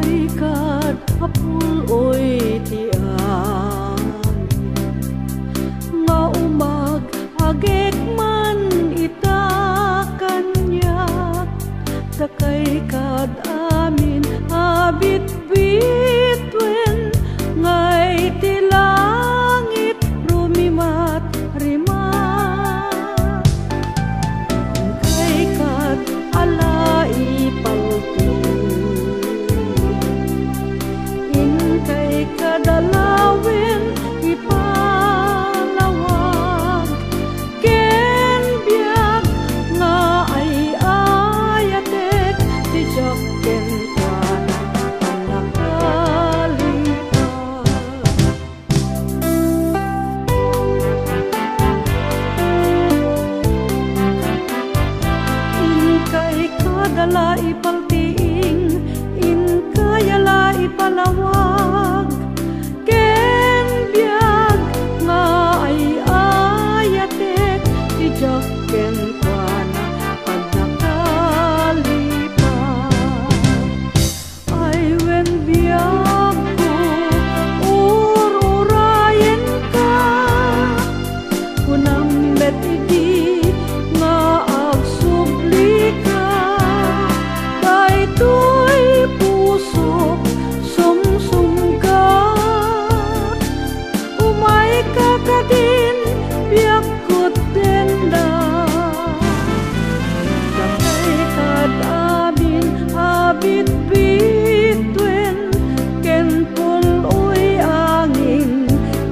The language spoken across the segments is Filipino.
kay kad hapul oy ti ay nga umag agek man ita kanyak takay kad amin abit bitwen ngay ti langit rumimat rimat kay kad alai palti in kay kadalawin ipalawag ken biag nga ay ayatek ti jakken kana panakalipag in kay kadala ipaltiing in kayala ipalawag ken biag nga ay ayatek ti jakken kana pagnakalipag ay wen biag ko ururayen ka kunam met idi nga agsubli ka daytoy puso sumsumgat umay ka kadin biag kot denda dakay kad amin abit bitwen ken puloy angin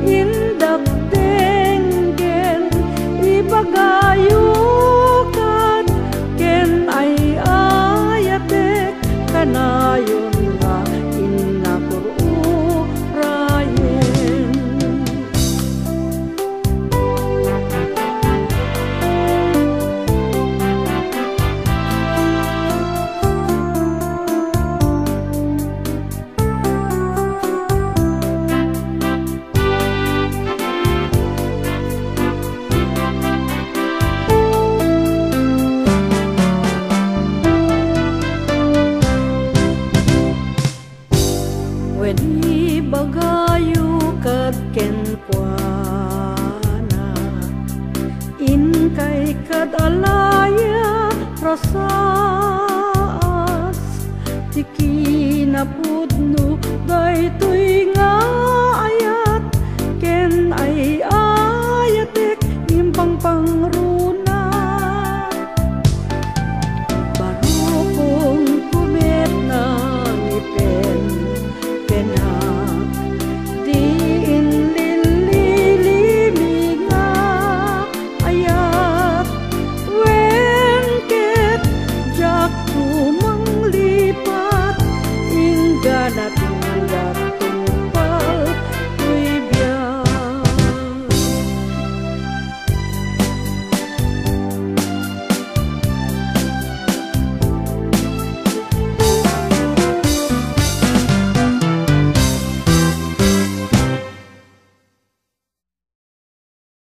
indak tenggen ibagayukan ken ay ayatek kanayon nga inapururayen wen ibagayo kad ken kuana in kay kad alaya rasaas ti kinapudno daytoy nga